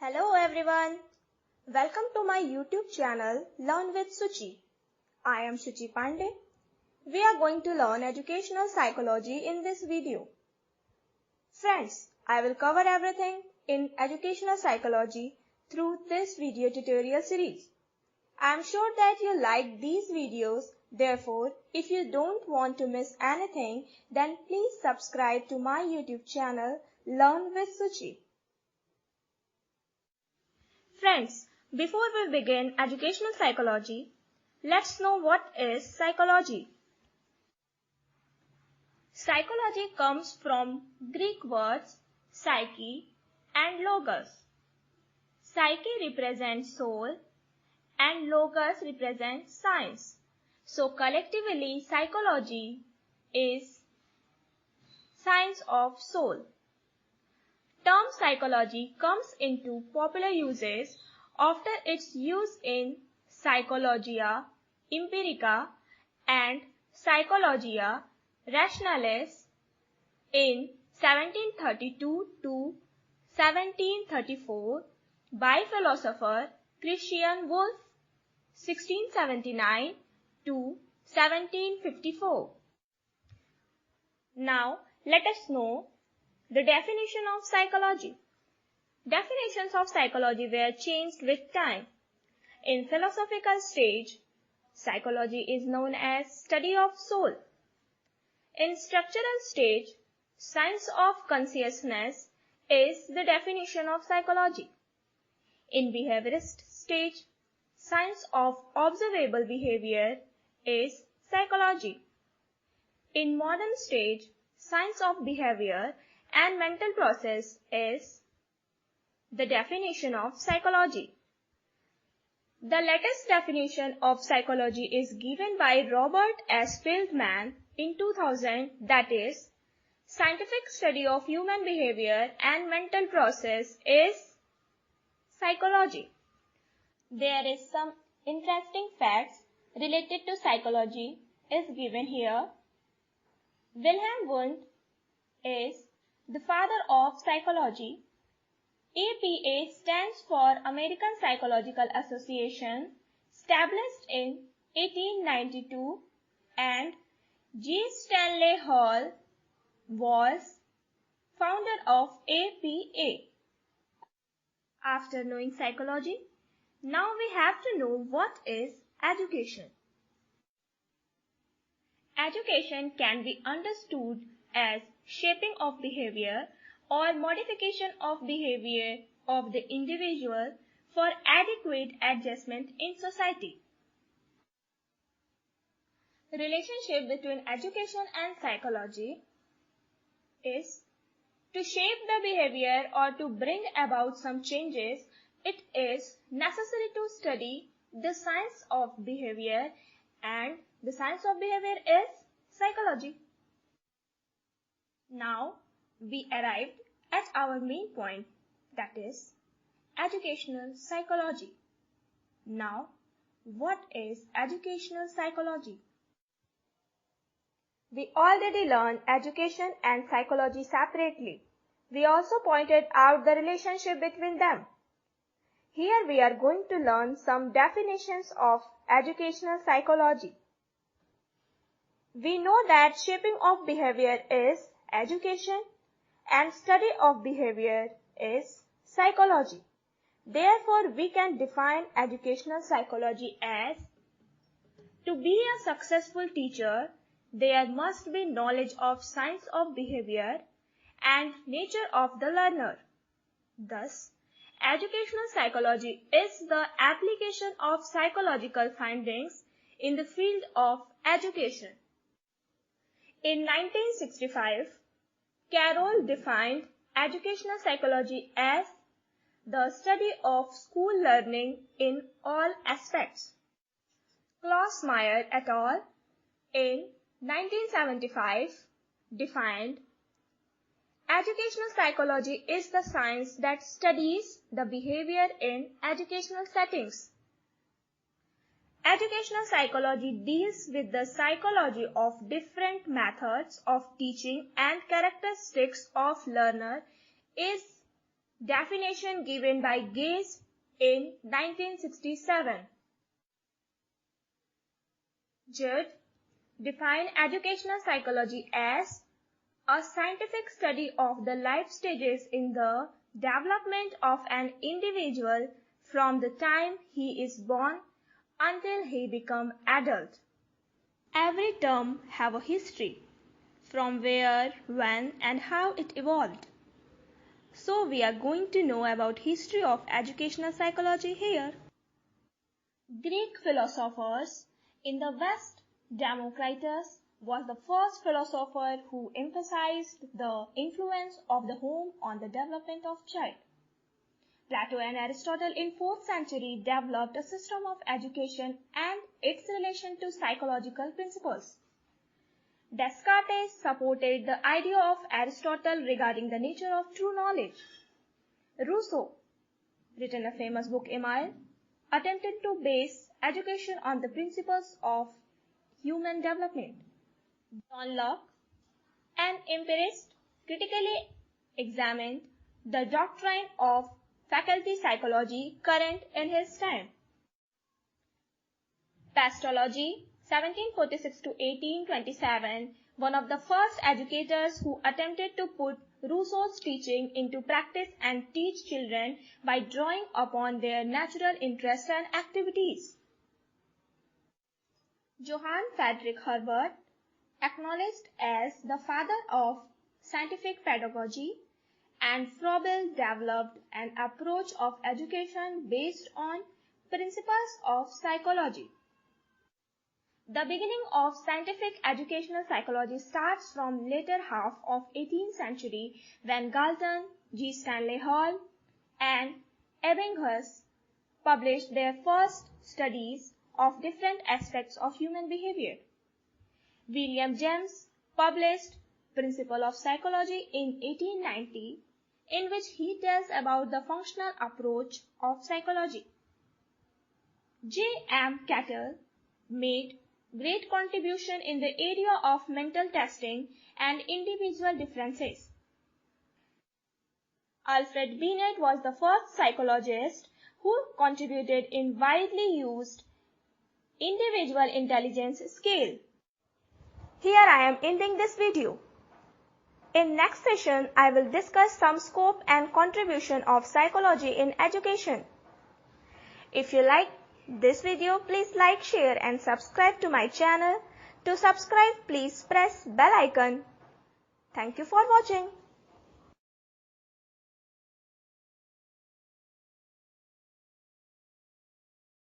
Hello everyone. Welcome to my YouTube channel Learn with Suchi. I am Suchi Pandey. We are going to learn educational psychology in this video. Friends, I will cover everything in educational psychology through this video tutorial series. I am sure that you like these videos. Therefore, if you don't want to miss anything, then please subscribe to my YouTube channel Learn with Suchi. Friends, before we begin educational psychology, let's know what is psychology. Psychology comes from Greek words psyche and logos. Psyche represents soul and logos represents science. So collectively, psychology is science of soul. Term psychology comes into popular uses after its use in Psychologia Empirica and Psychologia Rationalis in 1732 to 1734 by philosopher Christian Wolff, 1679 to 1754. Now let us know the definition of psychology. Definitions of psychology were changed with time. In philosophical stage, psychology is known as study of soul. In structural stage, science of consciousness is the definition of psychology. In behaviorist stage, science of observable behavior is psychology. In modern stage, science of behavior and mental process is the definition of psychology. The latest definition of psychology is given by Robert S. Feldman in 2000, that is, scientific study of human behavior and mental process is psychology. There is some interesting facts related to psychology is given here. Wilhelm Wundt is the father of psychology. APA stands for American Psychological Association, established in 1892, and G. Stanley Hall was founder of APA. After knowing psychology, now we have to know what is education. Education can be understood as shaping of behavior or modification of behavior of the individual for adequate adjustment in society. The relationship between education and psychology is to shape the behavior or to bring about some changes. It is necessary to study the science of behavior, and the science of behavior is psychology. Now we arrived at our main point, that is educational psychology. Now, what is educational psychology? We already learned education and psychology separately. We also pointed out the relationship between them. Here we are going to learn some definitions of educational psychology. We know that shaping of behavior is education and study of behavior is psychology. Therefore, we can define educational psychology as: to be a successful teacher, there must be knowledge of science of behavior and nature of the learner. Thus, educational psychology is the application of psychological findings in the field of education. In 1965, Carroll defined educational psychology as the study of school learning in all aspects. Klaus Meyer et al. In 1975 defined educational psychology is the science that studies the behavior in educational settings. Educational psychology deals with the psychology of different methods of teaching and characteristics of learner is Definition given by Gaze in 1967. Judd defined educational psychology as a scientific study of the life stages in the development of an individual from the time he is born until he becomes adult. Every term have a history, from where, when, and how it evolved. So we are going to know about history of educational psychology here. Greek philosophers in the West, Democritus was the first philosopher who emphasized the influence of the home on the development of child. Plato and Aristotle in 4th century developed a system of education and its relation to psychological principles. Descartes supported the idea of Aristotle regarding the nature of true knowledge. Rousseau, written a famous book Emile, attempted to base education on the principles of human development. John Locke, an empirist, critically examined the doctrine of faculty psychology current in his time. Pastology, 1746 to 1827, one of the first educators who attempted to put Rousseau's teaching into practice and teach children by drawing upon their natural interests and activities. Johann Friedrich Herbert, acknowledged as the father of scientific pedagogy, and Froebel developed an approach of education based on principles of psychology. The beginning of scientific educational psychology starts from later half of 18th century when Galton, G. Stanley Hall, and Ebbinghaus published their first studies of different aspects of human behavior. William James published Principle of Psychology in 1890, in which he tells about the functional approach of psychology. J. M. Cattell made great contribution in the area of mental testing and individual differences. Alfred Binet was the first psychologist who contributed in widely used individual intelligence scale. Here I am ending this video. In next session, I will discuss some scope and contribution of psychology in education. If you like this video, please like, share and subscribe to my channel. To subscribe, please press bell icon. Thank you for watching.